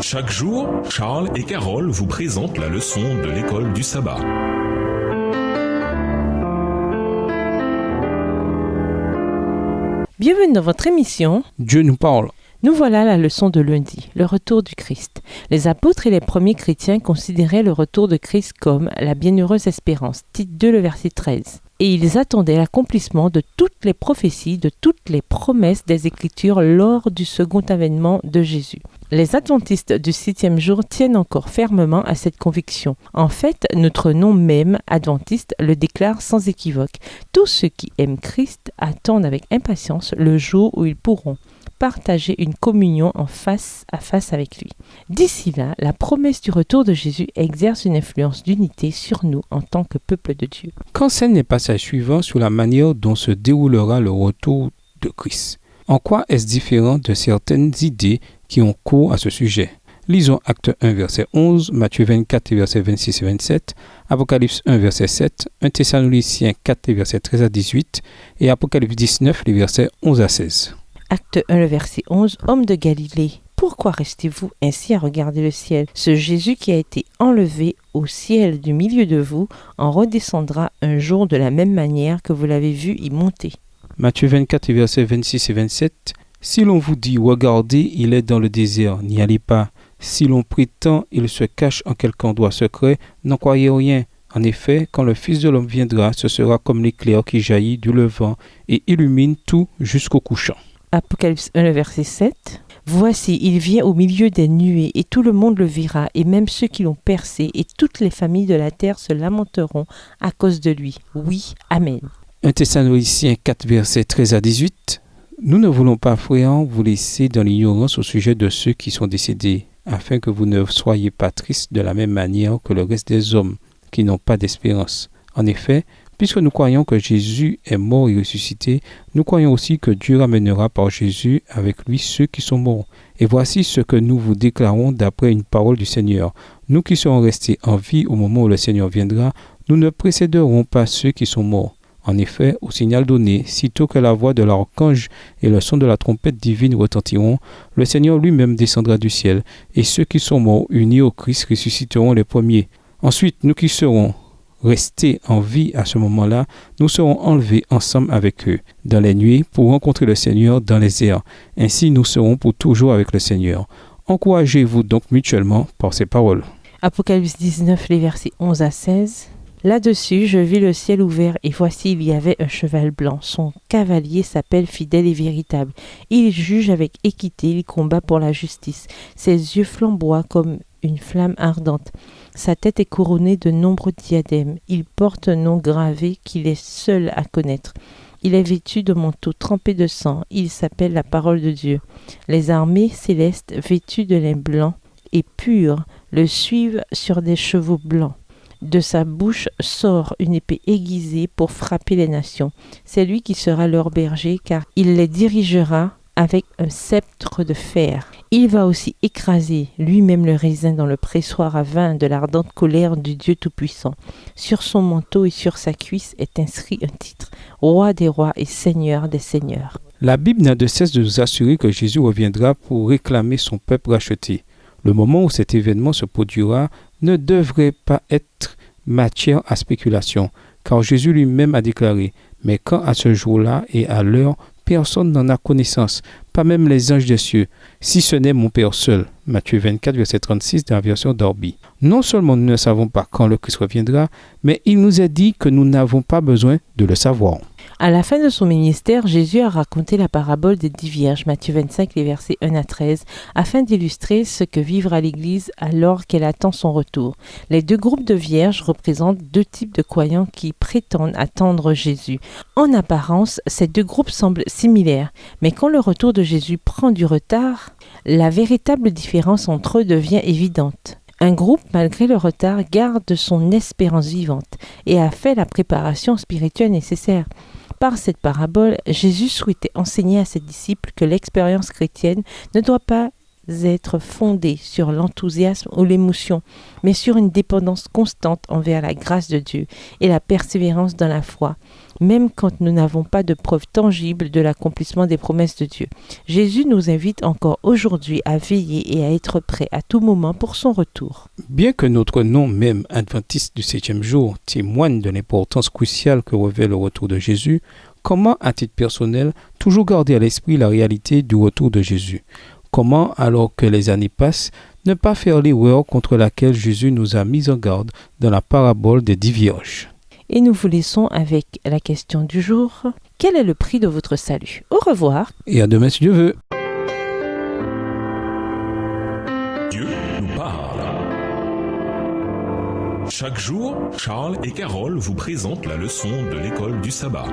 Chaque jour, Charles et Carole vous présentent la leçon de l'école du sabbat. Bienvenue dans votre émission Dieu nous parle. Nous voilà à la leçon de lundi, le retour du Christ. Les apôtres et les premiers chrétiens considéraient le retour de Christ comme la bienheureuse espérance, Tite 2, le verset 13. Et ils attendaient l'accomplissement de toutes les prophéties, de toutes les promesses des Écritures lors du second avènement de Jésus. Les adventistes du 7e jour tiennent encore fermement à cette conviction. En fait, notre nom même, adventiste, le déclare sans équivoque. Tous ceux qui aiment Christ attendent avec impatience le jour où ils pourront partager une communion en face à face avec lui. D'ici là, la promesse du retour de Jésus exerce une influence d'unité sur nous en tant que peuple de Dieu. Qu'enseignent les passages suivants sur la manière dont se déroulera le retour de Christ? En quoi est-ce différent de certaines idées qui ont cours à ce sujet? Lisons Acte 1, verset 11, Matthieu 24, versets 26 et 27, Apocalypse 1, verset 7, 1 Thessaloniciens 4, versets 13 à 18 et Apocalypse 19, les versets 11 à 16. Acte 1, le verset 11, Hommes de Galilée, pourquoi restez-vous ainsi à regarder le ciel? Ce Jésus qui a été enlevé au ciel du milieu de vous en redescendra un jour de la même manière que vous l'avez vu y monter. Matthieu 24, versets 26 et 27, Si l'on vous dit, regardez, il est dans le désert, n'y allez pas. Si l'on prétend, il se cache en quelque endroit secret, n'en croyez rien. En effet, quand le Fils de l'homme viendra, ce sera comme l'éclair qui jaillit du levant et illumine tout jusqu'au couchant. Apocalypse 1, le verset 7. Voici, il vient au milieu des nuées, et tout le monde le verra, et même ceux qui l'ont percé, et toutes les familles de la terre se lamenteront à cause de lui. Oui, Amen. 1 Thessaloniciens 4, versets 13 à 18. Nous ne voulons pas, frères, vous laisser dans l'ignorance au sujet de ceux qui sont décédés, afin que vous ne soyez pas tristes de la même manière que le reste des hommes qui n'ont pas d'espérance. En effet, puisque nous croyons que Jésus est mort et ressuscité, nous croyons aussi que Dieu ramènera par Jésus avec lui ceux qui sont morts. Et voici ce que nous vous déclarons d'après une parole du Seigneur. Nous qui serons restés en vie au moment où le Seigneur viendra, nous ne précéderons pas ceux qui sont morts. En effet, au signal donné, sitôt que la voix de l'archange et le son de la trompette divine retentiront, le Seigneur lui-même descendra du ciel, et ceux qui sont morts unis au Christ ressusciteront les premiers. Ensuite, nous qui serons restés en vie à ce moment-là, nous serons enlevés ensemble avec eux dans les nuées pour rencontrer le Seigneur dans les airs. Ainsi, nous serons pour toujours avec le Seigneur. Encouragez-vous donc mutuellement par ces paroles. Apocalypse 19, les versets 11 à 16. Là-dessus, je vis le ciel ouvert, et voici, il y avait un cheval blanc. Son cavalier s'appelle Fidèle et Véritable. Il juge avec équité, il combat pour la justice. Ses yeux flamboient comme une flamme ardente. Sa tête est couronnée de nombreux diadèmes. Il porte un nom gravé qu'il est seul à connaître. Il est vêtu de manteau trempé de sang. Il s'appelle la parole de Dieu. Les armées célestes, vêtues de lin blanc et pur, le suivent sur des chevaux blancs. De sa bouche sort une épée aiguisée pour frapper les nations. C'est lui qui sera leur berger, car il les dirigera avec un sceptre de fer. Il va aussi écraser lui-même le raisin dans le pressoir à vin de l'ardente colère du Dieu Tout-Puissant. Sur son manteau et sur sa cuisse est inscrit un titre, Roi des rois et Seigneur des seigneurs. La Bible n'a de cesse de nous assurer que Jésus reviendra pour réclamer son peuple racheté. Le moment où cet événement se produira ne devrait pas être matière à spéculation, car Jésus lui-même a déclaré « Mais quand à ce jour-là et à l'heure, personne n'en a connaissance, pas même les anges des cieux, si ce n'est mon Père seul. » Matthieu 24, verset 36 dans la version d'Orbi. Non seulement nous ne savons pas quand le Christ reviendra, mais il nous est dit que nous n'avons pas besoin de le savoir. À la fin de son ministère, Jésus a raconté la parabole des 10 vierges, Matthieu 25, les versets 1 à 13, afin d'illustrer ce que vivra l'Église alors qu'elle attend son retour. Les deux groupes de vierges représentent deux types de croyants qui prétendent attendre Jésus. En apparence, ces deux groupes semblent similaires, mais quand le retour de Jésus prend du retard, la véritable différence entre eux devient évidente. Un groupe, malgré le retard, garde son espérance vivante et a fait la préparation spirituelle nécessaire. Par cette parabole, Jésus souhaitait enseigner à ses disciples que l'expérience chrétienne ne doit pas être fondée sur l'enthousiasme ou l'émotion, mais sur une dépendance constante envers la grâce de Dieu et la persévérance dans la foi. même quand nous n'avons pas de preuves tangibles de l'accomplissement des promesses de Dieu. Jésus nous invite encore aujourd'hui à veiller et à être prêts à tout moment pour son retour. Bien que notre nom même, adventiste du 7e jour, témoigne de l'importance cruciale que revêt le retour de Jésus, comment, à titre personnel, toujours garder à l'esprit la réalité du retour de Jésus? Comment, alors que les années passent, ne pas faire l'erreur contre laquelle Jésus nous a mis en garde dans la parabole des 10 vierges? Et nous vous laissons avec la question du jour. Quel est le prix de votre salut? Au revoir. Et à demain si Dieu veut. Dieu nous parle. Chaque jour, Charles et Carole vous présentent la leçon de l'école du sabbat.